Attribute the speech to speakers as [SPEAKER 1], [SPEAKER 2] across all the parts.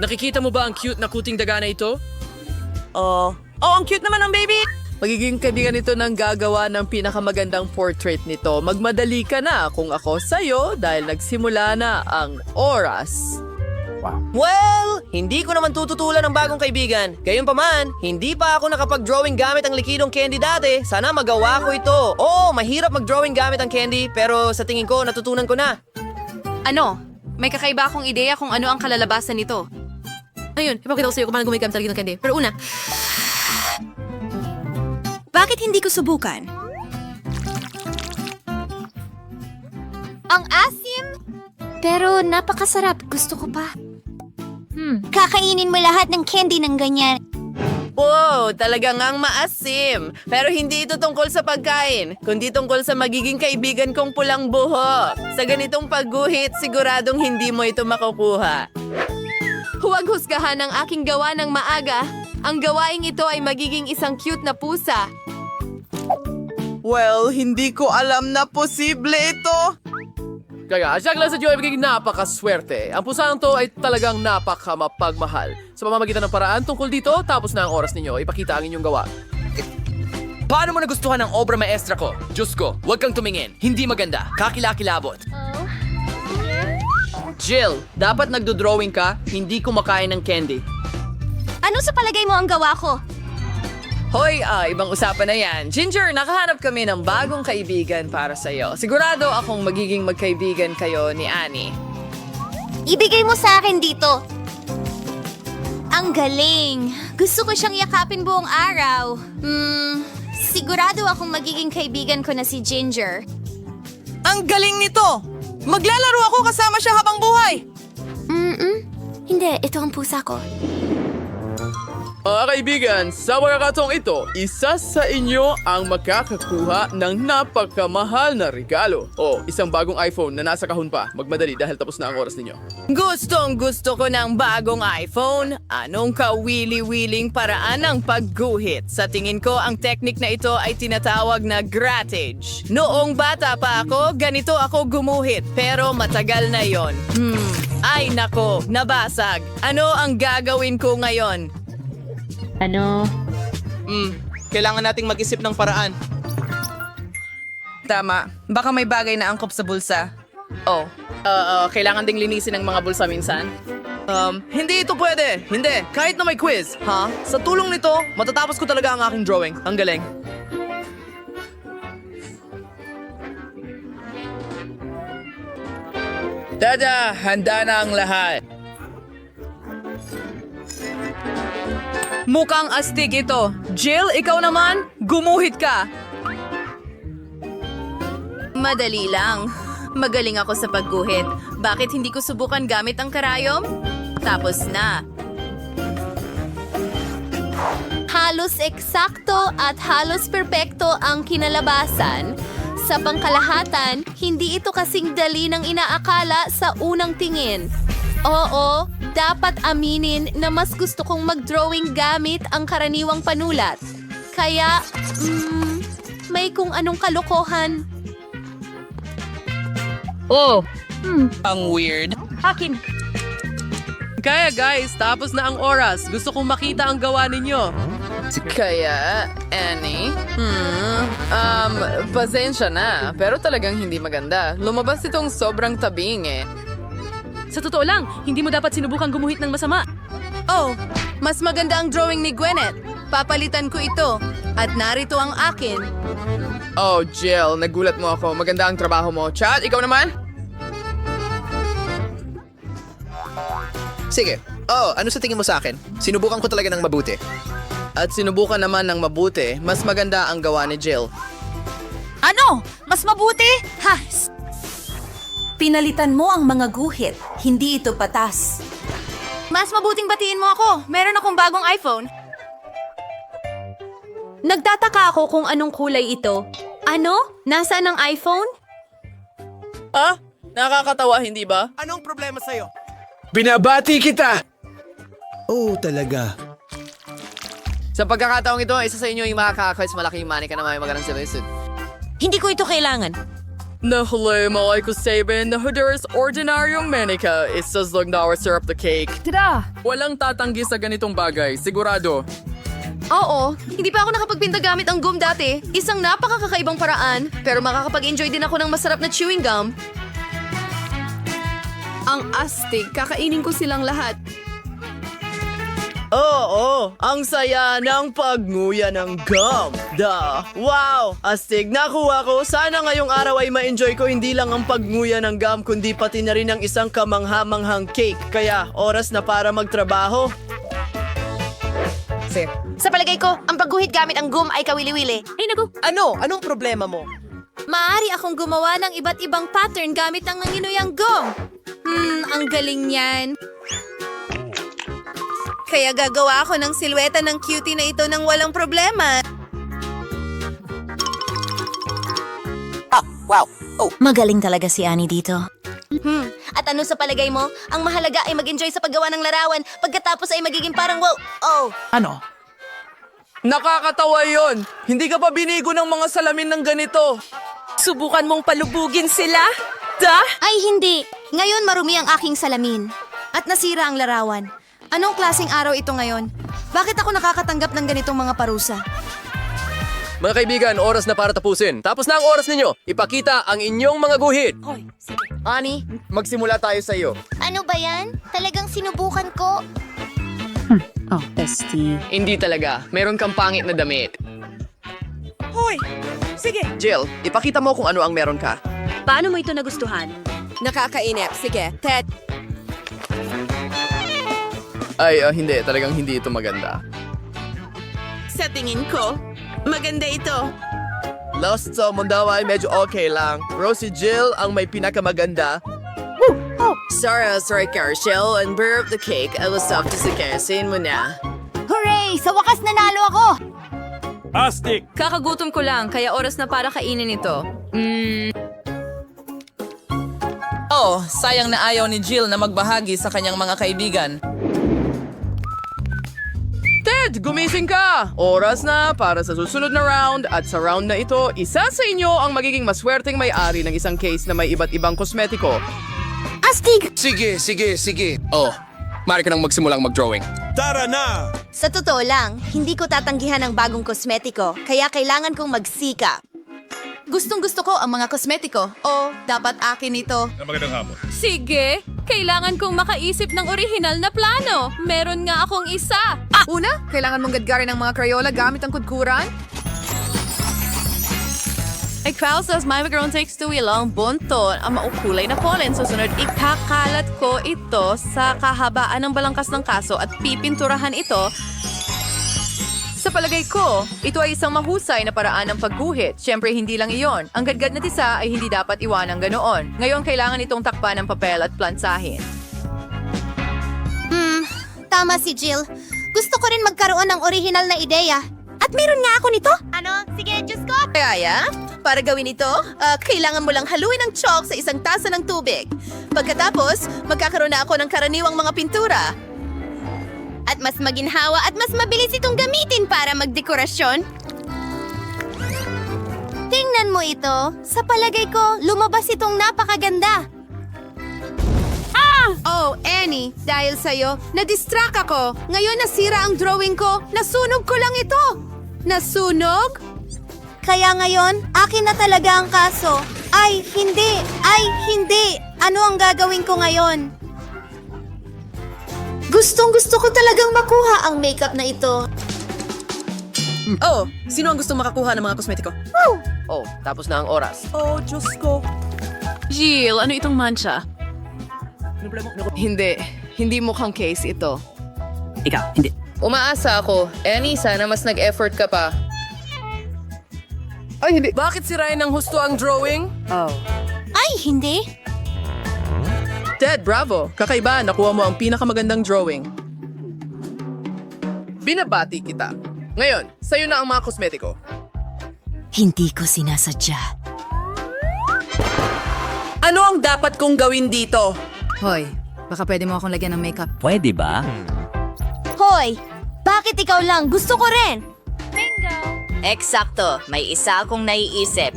[SPEAKER 1] Nakikita mo ba ang cute na kuting daga na ito?
[SPEAKER 2] ang cute naman ng baby!
[SPEAKER 3] Magiging kaibigan ito ng gagawa ng pinakamagandang portrait nito. Magmadali ka na kung ako sa'yo dahil nagsimula na ang oras.
[SPEAKER 2] Well, hindi ko naman tututulan ng bagong kaibigan. Gayunpaman, hindi pa ako nakapag-drawing gamit ang likidong candy dati. Sana magawa ko ito. Oo, mahirap mag-drawing gamit ang candy, pero sa tingin ko, natutunan ko na.
[SPEAKER 4] Ano? May kakaiba akong ideya kung ano ang kalalabasan nito. Ayun, ipakita ko sa'yo kung paano gumigamit talaga ng candy. Pero una, bakit hindi ko subukan?
[SPEAKER 5] Ang asim! Pero napakasarap. Gusto ko pa. Kakainin mo lahat ng candy ng ganyan.
[SPEAKER 3] Wow, talagang ang maasim. Pero hindi ito tungkol sa pagkain, kundi tungkol sa magiging kaibigan kong pulang buhok. Sa ganitong pagguhit, siguradong hindi mo ito makukuha.
[SPEAKER 4] Huwag husgahan ang aking gawa ng maaga. Ang gawaing ito ay magiging isang cute na pusa.
[SPEAKER 3] Well, hindi ko alam na posible ito.
[SPEAKER 1] Kaya, siya lang sa Diyo ay magiging napakaswerte. Ang pusang to ay talagang napakamapagmahal. Sa pamamagitan ng paraan tungkol dito, tapos na ang oras ninyo. Ipakita ang inyong gawa.
[SPEAKER 2] Paano mo nagustuhan ang obra maestra ko? Diyos ko, huwag kang tumingin. Hindi maganda. Kakilakilabot.
[SPEAKER 3] Jill, dapat nagdo-drawing ka, hindi kumakain ng candy.
[SPEAKER 5] Ano sa palagay mo ang gawa ko?
[SPEAKER 3] Hoy, ibang usapan na yan. Ginger, nakahanap kami ng bagong kaibigan para sa'yo. Sigurado akong magiging magkaibigan kayo ni Annie.
[SPEAKER 5] Ibigay mo sa akin dito. Ang galing. Gusto ko siyang yakapin buong araw. Sigurado akong magiging kaibigan ko na si Ginger.
[SPEAKER 2] Ang galing nito! Maglalaro ako kasama siya habang buhay!
[SPEAKER 5] Hindi, ito ang pusa ko.
[SPEAKER 1] Mga kaibigan, sa pagkakataong ito, isa sa inyo ang makakakuha ng napakamahal na regalo. O, isang bagong iPhone na nasa kahon pa. Magmadali dahil tapos na ang oras ninyo.
[SPEAKER 3] Gustong gusto ko ng bagong iPhone. Anong kawili-wiling paraan ng pagguhit? Sa tingin ko, ang teknik na ito ay tinatawag na grattage. Noong bata pa ako, ganito ako gumuhit. Pero matagal na yon. Ay nako, nabasag. Ano ang gagawin ko ngayon?
[SPEAKER 2] Kailangan nating mag-isip ng paraan.
[SPEAKER 3] Tama. Baka may bagay na angkop sa bulsa. Kailangan ding linisin ang mga bulsa minsan.
[SPEAKER 2] Hindi ito pwede. Hindi. Kahit na may quiz. Ha? Sa tulong nito, matatapos ko talaga ang aking drawing. Ang galing.
[SPEAKER 3] Tada, handa na ang lahat. Mukhang astig ito. Jill, ikaw naman, gumuhit ka.
[SPEAKER 4] Madali lang. Magaling ako sa pagguhit. Bakit hindi ko subukan gamit ang karayom? Tapos na.
[SPEAKER 5] Halos eksakto at halos perpekto ang kinalabasan. Sa pangkalahatan, hindi ito kasing dali ng inaakala sa unang tingin. Oo, dapat aminin na mas gusto kong mag-drawing gamit ang karaniwang panulat. Kaya, may kung anong kalokohan.
[SPEAKER 2] Ang weird.
[SPEAKER 3] Kaya guys, tapos na ang oras. Gusto kong makita ang gawa ninyo. Kaya, Annie? Pasensya na. Pero talagang hindi maganda. Lumabas itong sobrang tabing eh.
[SPEAKER 4] Sa totoo lang, hindi mo dapat sinubukang gumuhit ng masama.
[SPEAKER 3] Oh, mas maganda ang drawing ni Gwyneth. Papalitan ko ito. At narito ang akin.
[SPEAKER 1] Oh, Jill, nagulat mo ako. Maganda ang trabaho mo. Chad, ikaw naman?
[SPEAKER 6] Sige. Ano sa tingin mo sa akin? Sinubukan ko talaga ng mabuti.
[SPEAKER 3] At sinubukan naman ng mabuti, mas maganda ang gawa ni Jill.
[SPEAKER 7] Ano? Mas mabuti? Pinalitan mo ang mga guhit. Hindi ito patas.
[SPEAKER 4] Mas mabuting batiin mo ako. Meron akong bagong iPhone. Nagtataka ako kung anong kulay ito. Ano? Nasaan ang iPhone?
[SPEAKER 3] Nakakatawa, hindi ba?
[SPEAKER 2] Anong problema sa'yo?
[SPEAKER 1] Binabati kita!
[SPEAKER 6] Talaga.
[SPEAKER 3] Sa pagkakataong ito, isa sa inyo yung makakakais malaking money ka na may magandang service.
[SPEAKER 7] Hindi ko ito kailangan.
[SPEAKER 1] Nahuli mo ay kusabin na Honduras ordinaryong manika isaslang na syrup the cake.
[SPEAKER 3] Tara!
[SPEAKER 1] Walang tatanggi sa ganitong bagay, sigurado.
[SPEAKER 5] Oo, hindi pa ako nakapagpinta gamit ang gum dati. Isang napakakakaibang paraan, pero makakapag-enjoy din ako ng masarap na chewing gum.
[SPEAKER 3] Ang astig, kakainin ko silang lahat.
[SPEAKER 2] Oo, ang saya ng pagnguya ng gum. Wow! Astig, nakuha ko. Sana ngayong araw ay ma-enjoy ko hindi lang ang pagnguya ng gum, kundi pati na rin ang isang kamangha-manghang cake. Kaya, oras na para magtrabaho.
[SPEAKER 5] Sa palagay ko, ang pagguhit gamit ang gum ay kawili-wili. Ay naku!
[SPEAKER 2] Ano? Anong problema mo?
[SPEAKER 5] Maaari akong gumawa ng iba't ibang pattern gamit ang nanginuyang gum. Ang galing niyan. Kaya gagawa ako ng silweta ng cutie na ito nang walang problema.
[SPEAKER 7] Magaling talaga si Annie dito.
[SPEAKER 5] At ano sa palagay mo? Ang mahalaga ay mag-enjoy sa paggawa ng larawan. Pagkatapos ay magiging parang wow. Oh,
[SPEAKER 1] Nakakatawa yon. Hindi ka pa binigo ng mga salamin ng ganito.
[SPEAKER 3] Subukan mong palubugin sila?
[SPEAKER 5] ay hindi. Ngayon marumi ang aking salamin. At nasira ang larawan. Anong klaseng araw ito ngayon? Bakit ako nakakatanggap ng ganitong mga parusa?
[SPEAKER 6] Mga kaibigan, oras na para tapusin. Tapos na ang oras ninyo. Ipakita ang inyong mga guhit.
[SPEAKER 2] Ani, magsimula tayo sa iyo.
[SPEAKER 5] Ano ba yan? Talagang sinubukan ko.
[SPEAKER 2] Hindi talaga. Meron kang pangit na damit. Jill, ipakita mo kung ano ang meron ka.
[SPEAKER 4] Paano mo ito nagustuhan?
[SPEAKER 3] Nakakainip. Sige, Ted.
[SPEAKER 1] Ay, hindi. Talagang hindi ito maganda.
[SPEAKER 3] Sa tingin ko, maganda ito.
[SPEAKER 1] Lost sa Mondawa ay medyo okay lang. Pero si Jill ang may pinakamaganda.
[SPEAKER 3] Sorry, Carshell. And bear of the cake. I was off to sikasin mo na.
[SPEAKER 5] Hooray! Sa wakas nanalo ako!
[SPEAKER 4] Kakagutom ko lang, kaya oras na para kainin ito.
[SPEAKER 3] Oh, sayang na ayaw ni Jill na magbahagi sa kanyang mga kaibigan.
[SPEAKER 1] Ted, gumising ka! Oras na para sa susunod na round at sa round na ito, isa sa inyo ang magiging maswerteng may-ari ng isang case na may iba't ibang kosmetiko.
[SPEAKER 5] Astig!
[SPEAKER 6] Sige. Oh, mari ka nang magsimulang mag-drawing.
[SPEAKER 5] Sa totoo lang, hindi ko tatanggihan ang bagong kosmetiko, kaya kailangan kong magsika. Gustong-gusto ko ang mga kosmetiko. O, dapat akin ito.
[SPEAKER 4] Sige, kailangan kong makaisip ng orihinal na plano. Meron nga akong isa.
[SPEAKER 3] Una, kailangan mong gadgarin ang mga Crayola gamit ang kudkuran.
[SPEAKER 4] Ikaw sa Micron takes to ilang buntot ang maukulay na pollen. Susunod, ikakalat ko ito sa kahabaan ng balangkas ng kaso at pipinturahan ito. Sa palagay ko, ito ay isang mahusay na paraan ng pagguhit. Siyempre, hindi lang iyon. Ang gadgad na tisa ay hindi dapat iwanang ganoon. Ngayon, kailangan itong takpan ng papel at plansahin.
[SPEAKER 5] Tama si Jill. Gusto ko rin magkaroon ng orihinal na ideya. At meron nga ako nito. Ano? Sige, Diyos ko! Kaya, para gawin ito, kailangan mo lang haluin ang chalk sa isang tasa ng tubig. Pagkatapos, magkakaroon na ako ng karaniwang mga pintura. At mas maginhawa at mas mabilis itong gamitin para magdekorasyon. Tingnan mo ito. Sa palagay ko, lumabas itong napakaganda.
[SPEAKER 3] Oh, Annie, dahil sa'yo, na-distract ako. Ngayon nasira ang drawing ko. Nasunog ko lang ito. Nasunog?
[SPEAKER 5] Kaya ngayon, akin na talaga ang kaso. Ay, hindi! Ay, hindi! Ano ang gagawin ko ngayon? Gustong-gusto ko talagang makuha ang makeup na ito.
[SPEAKER 3] Oh, sino ang gustong makakuha ng mga kosmetiko?
[SPEAKER 2] Oh, tapos na ang oras.
[SPEAKER 3] Oh, Diyos ko.
[SPEAKER 4] Jill, ano itong mancha?
[SPEAKER 3] Hindi mukhang case ito.
[SPEAKER 2] Umaasa ako. Annie, sana mas nag-effort ka pa.
[SPEAKER 3] Bakit sirain ng husto ang drawing?
[SPEAKER 5] Ay, hindi!
[SPEAKER 1] Ted, bravo! Kakaiba, nakuha mo ang pinakamagandang drawing. Binabati kita. Ngayon, sa'yo na ang mga kosmetiko.
[SPEAKER 7] Hindi ko sinasadya.
[SPEAKER 3] Ano ang dapat kong gawin dito?
[SPEAKER 8] Hoy, baka pwede mo akong lagyan ng makeup.
[SPEAKER 5] Hoy! Bakit ikaw lang? Gusto ko rin!
[SPEAKER 4] Eksakto, may isa akong naiisip.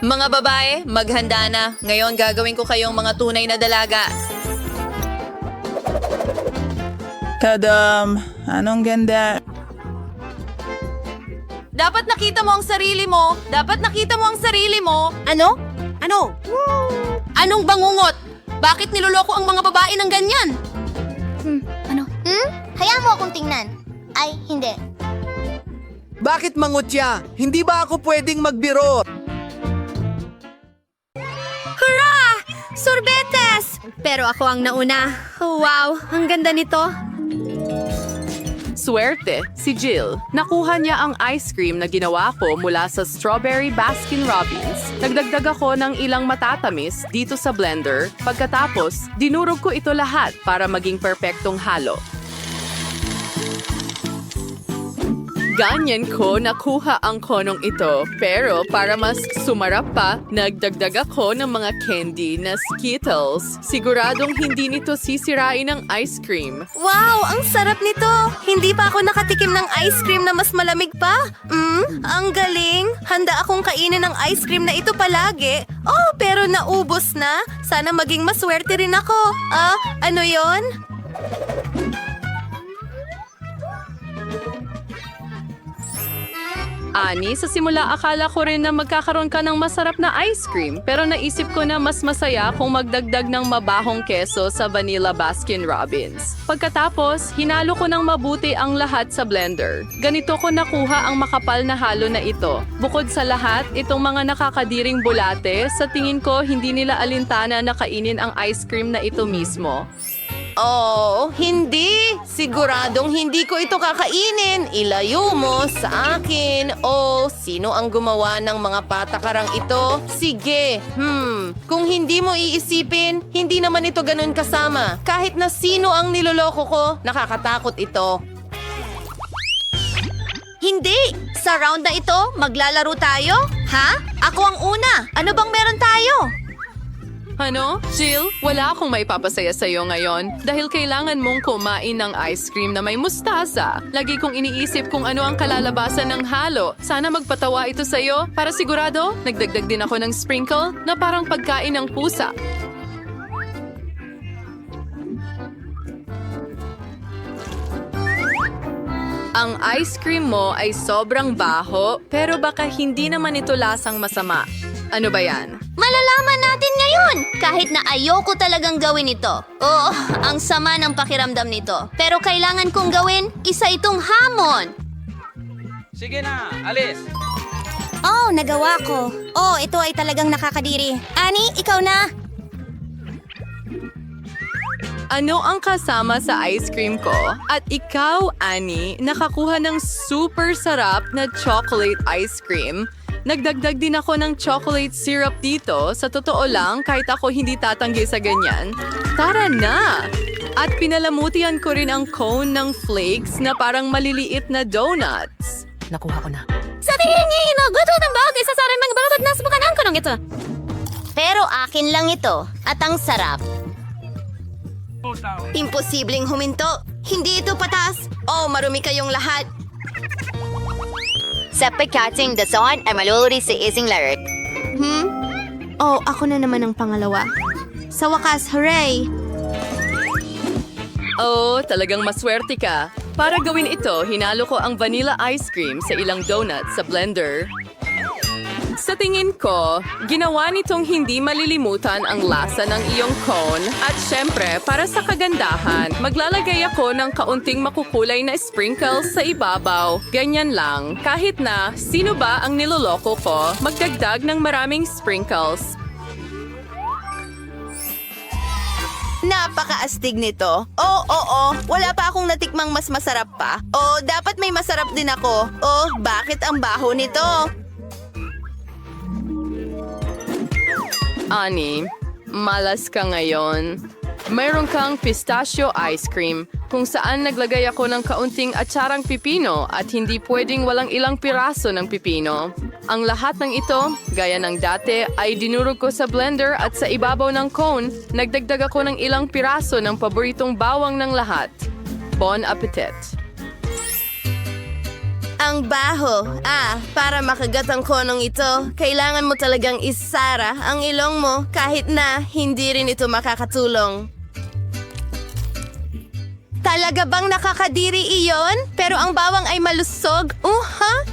[SPEAKER 3] Mga babae, maghanda na. Ngayon gagawin ko kayong mga tunay na dalaga.
[SPEAKER 9] Tadam, anong ganda.
[SPEAKER 4] Dapat nakita mo ang sarili mo. Dapat nakita mo ang sarili mo.
[SPEAKER 5] Ano? Ano? Anong bangungot? Bakit niloloko ang mga babae ng ganyan? Ano?
[SPEAKER 10] Hayaan mo akong tingnan. Ay, hindi.
[SPEAKER 2] Bakit mangutya? Hindi ba ako pwedeng magbiro?
[SPEAKER 5] Hurra! Sorbetes! Pero ako ang nauna. Wow, ang ganda nito.
[SPEAKER 3] Swerte, si Jill. Nakuha niya ang ice cream na ginawa ko mula sa Strawberry Baskin-Robbins. Nagdagdag ako ng ilang matatamis dito sa blender. Pagkatapos, dinurog ko ito lahat para maging perpektong halo. Ganyan ko nakuha ang konong ito, pero para mas sumarap pa, nagdagdag ako ng mga candy na Skittles. Siguradong hindi nito sisirain ang ice cream.
[SPEAKER 5] Wow, ang sarap nito. Hindi pa ako nakatikim ng ice cream na mas malamig pa. Ang galing. Handa akong kainin ng ice cream na ito palagi. Oh, pero naubos na. Sana maging maswerte rin ako. Ano yon?
[SPEAKER 3] Ani, sa simula akala ko rin na magkakaroon ka ng masarap na ice cream, pero naisip ko na mas masaya kung magdagdag ng mabahong keso sa Vanilla Baskin-Robbins. Pagkatapos, hinalo ko ng mabuti ang lahat sa blender. Ganito ko nakuha ang makapal na halo na ito. Bukod sa lahat, itong mga nakakadiring bulate, sa tingin ko hindi nila alintana na kainin ang ice cream na ito mismo.
[SPEAKER 2] Oh, hindi. Siguradong hindi ko ito kakainin. Ilayo mo sa akin. Oh, sino ang gumawa ng mga patakarang ito? Sige. Kung hindi mo iisipin, hindi naman ito ganun kasama. Kahit na sino ang niloloko ko, nakakatakot ito.
[SPEAKER 5] Hindi! Sa round na ito, maglalaro tayo? Ha? Ako ang una. Ano bang meron tayo?
[SPEAKER 3] Ano? Jill, wala akong maipapasaya sa'yo ngayon dahil kailangan mong kumain ng ice cream na may mustasa. Lagi kong iniisip kung ano ang kalalabasan ng halo. Sana magpatawa ito sa'yo. Para sigurado, nagdagdag din ako ng sprinkle na parang pagkain ng pusa. Ang ice cream mo ay sobrang baho, pero baka hindi naman ito lasang masama. Ano ba yan?
[SPEAKER 10] Malalaman natin ngayon! Kahit na ayoko talagang gawin ito. Oh, ang sama ng pakiramdam nito. Pero kailangan kong gawin, isa itong hamon.
[SPEAKER 11] Sige na, alis!
[SPEAKER 10] Oh, nagawa ko. Oh, ito ay talagang nakakadiri. Ani, ikaw na!
[SPEAKER 3] Ano ang kasama sa ice cream ko? At ikaw, Annie, nakakuha ng super sarap na chocolate ice cream. Nagdagdag din ako ng chocolate syrup dito. Sa totoo lang, kahit ako hindi tatanggi sa ganyan. Tara na! At pinalamutian ko rin ang cone ng flakes na parang maliliit na donuts.
[SPEAKER 2] Nakuha ko na.
[SPEAKER 10] Sa tingin niya, inaguto ng bagay sa sarang mga babad na subukan ko nung ito. Pero akin lang ito at ang sarap.
[SPEAKER 5] Imposibleng huminto. Hindi ito patas. Oh, marumi kayong lahat.
[SPEAKER 10] Sa pagkating dason ay maluluri sa ising larit.
[SPEAKER 5] Oh, ako na naman ang pangalawa. Sa wakas, hooray!
[SPEAKER 3] Oh, talagang maswerte ka. Para gawin ito, hinalo ko ang vanilla ice cream sa ilang donuts sa blender. Sa tingin ko, ginawa nitong hindi malilimutan ang lasa ng iyong cone at syempre, para sa kagandahan, maglalagay ako ng kaunting makukulay na sprinkles sa ibabaw. Ganyan lang. Kahit na, sino ba ang niloloko ko, magdagdag ng maraming sprinkles.
[SPEAKER 5] Napakaastig nito. Oo. Wala pa akong natikmang mas masarap pa. Oh, dapat may masarap din ako. Oh, bakit ang baho nito?
[SPEAKER 3] Ani, malas ka ngayon. Mayroon kang pistachio ice cream kung saan naglagay ako ng kaunting atsarang pipino at hindi pwedeng walang ilang piraso ng pipino. Ang lahat ng ito, gaya ng dati, ay dinurog ko sa blender at sa ibabaw ng cone, nagdagdag ako ng ilang piraso ng paboritong bawang ng lahat. Bon appetit!
[SPEAKER 5] Ang baho. Para makagat ang konong ito, kailangan mo talagang isara ang ilong mo kahit na hindi rin ito makakatulong. Talaga bang nakakadiri iyon? Pero ang bawang ay malusog?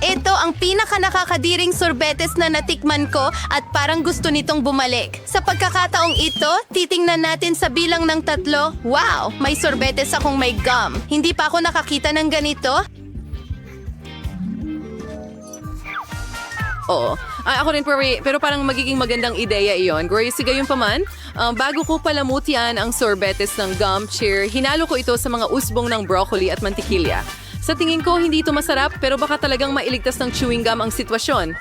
[SPEAKER 5] Ito ang pinaka-nakakadiring sorbetes na natikman ko at parang gusto nitong bumalik. Sa pagkakataong ito, titingnan natin sa bilang ng 3. Wow! May sorbetes akong may gum. Hindi pa ako nakakita ng ganito.
[SPEAKER 4] Oo. Ako rin, pero parang magiging magandang ideya iyon. Gracie, gayon pa man, bago ko palamutian ang sorbetes ng gum cheer, hinalo ko ito sa mga usbong ng broccoli at mantikilya. Sa tingin ko, hindi ito masarap, pero baka talagang mailigtas ng chewing gum ang sitwasyon.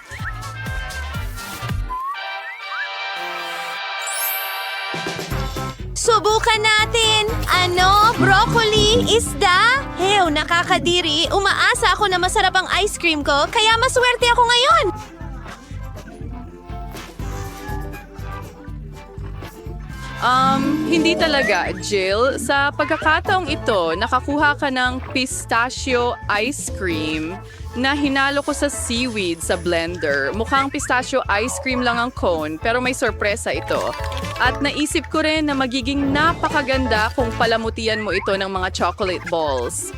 [SPEAKER 5] Subukan natin! Ano? Broccoli? Isda? Hew, nakakadiri. Umaasa ako na masarap ang ice cream ko, kaya maswerte ako ngayon!
[SPEAKER 4] Hindi talaga, Jill. Sa pagkakataong ito, nakakuha ka ng pistachio ice cream na hinalo ko sa seaweed sa blender. Mukhang pistachio ice cream lang ang cone, pero may sorpresa ito. At naisip ko rin na magiging napakaganda kung palamutian mo ito ng mga chocolate balls.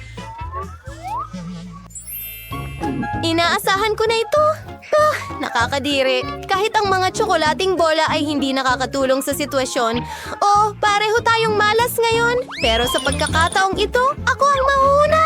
[SPEAKER 5] Inaasahan ko na ito. Nakakadiri. Kahit ang mga tsokolating bola ay hindi nakakatulong sa sitwasyon. Pareho tayong malas ngayon. Pero sa pagkakataong ito, ako ang mauna.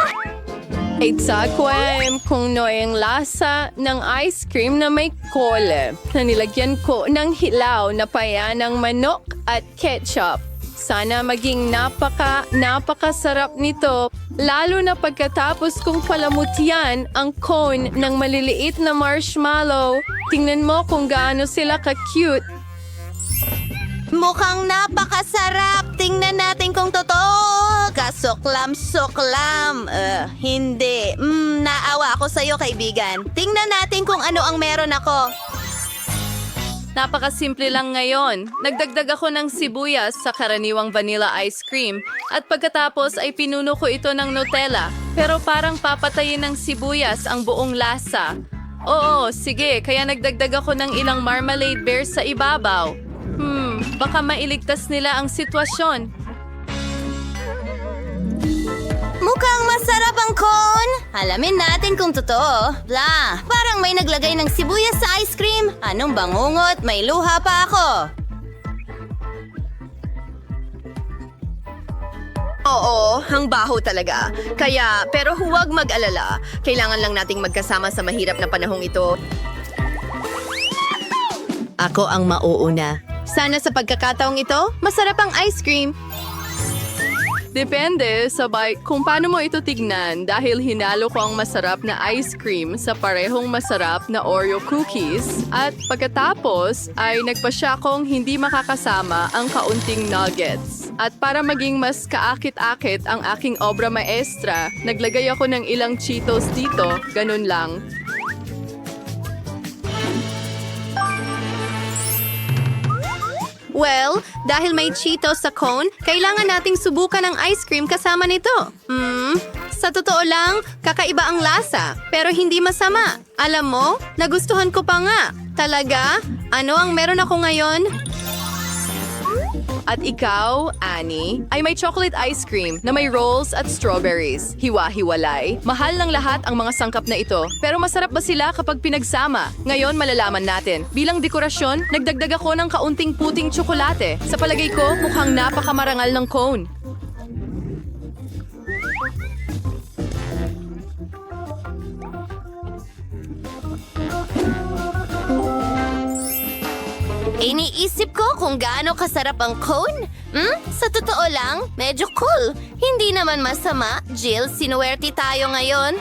[SPEAKER 4] Exactly kung noong lasa ng ice cream na may kole na nilagyan ko ng hilaw na paya ng manok at ketchup. Sana maging napakasarap nito, lalo na pagkatapos kong palamutian ang cone ng maliliit na marshmallow. Tingnan mo kung gaano sila ka-cute.
[SPEAKER 5] Mukhang napakasarap. Tingnan natin kung totoo. Kasuklam-suklam. Hindi. Naawa ako sa'yo, kaibigan. Tingnan natin kung ano ang meron ako.
[SPEAKER 4] Napakasimple lang ngayon. Nagdagdag ako ng sibuyas sa karaniwang vanilla ice cream at pagkatapos ay pinuno ko ito ng Nutella. Pero parang papatayin ng sibuyas ang buong lasa. Oo, sige, kaya nagdagdag ako ng ilang marmalade bears sa ibabaw. Baka mailigtas nila ang sitwasyon.
[SPEAKER 5] Mukhang masarap ang cone. Alamin natin kung totoo. Parang may naglagay ng sibuyas sa ice cream. Anong bangungot? May luha pa ako. Oo, ang baho talaga. Pero huwag mag-alala. Kailangan lang nating magkasama sa mahirap na panahong ito. Ako ang mauuna. Sana sa pagkakataong ito, masarap ang ice cream.
[SPEAKER 4] Depende kung paano mo ito tignan dahil hinalo ko ang masarap na ice cream sa parehong masarap na Oreo cookies at pagkatapos ay nagpasya kong hindi makakasama ang kaunting nuggets. At para maging mas kaakit-akit ang aking obra maestra, naglagay ako ng ilang Cheetos dito, ganun lang.
[SPEAKER 5] Well, dahil may Cheetos sa cone, kailangan nating subukan ang ice cream kasama nito. Sa totoo lang, kakaiba ang lasa, pero hindi masama. Alam mo, nagustuhan ko pa nga. Talaga? Ano ang meron ako ngayon?
[SPEAKER 4] At ikaw, Annie, ay may chocolate ice cream na may rolls at strawberries. Hiwa-hiwalay. Mahal ng lahat ang mga sangkap na ito. Pero masarap ba sila kapag pinagsama? Ngayon malalaman natin. Bilang dekorasyon, nagdagdag ako ng kaunting puting tsokolate. Sa palagay ko, mukhang napakamarangal ng cone.
[SPEAKER 5] Iniisip ko kung gaano kasarap ang cone. Sa totoo lang, medyo cool. Hindi naman masama. Jill, sinuwerte tayo ngayon.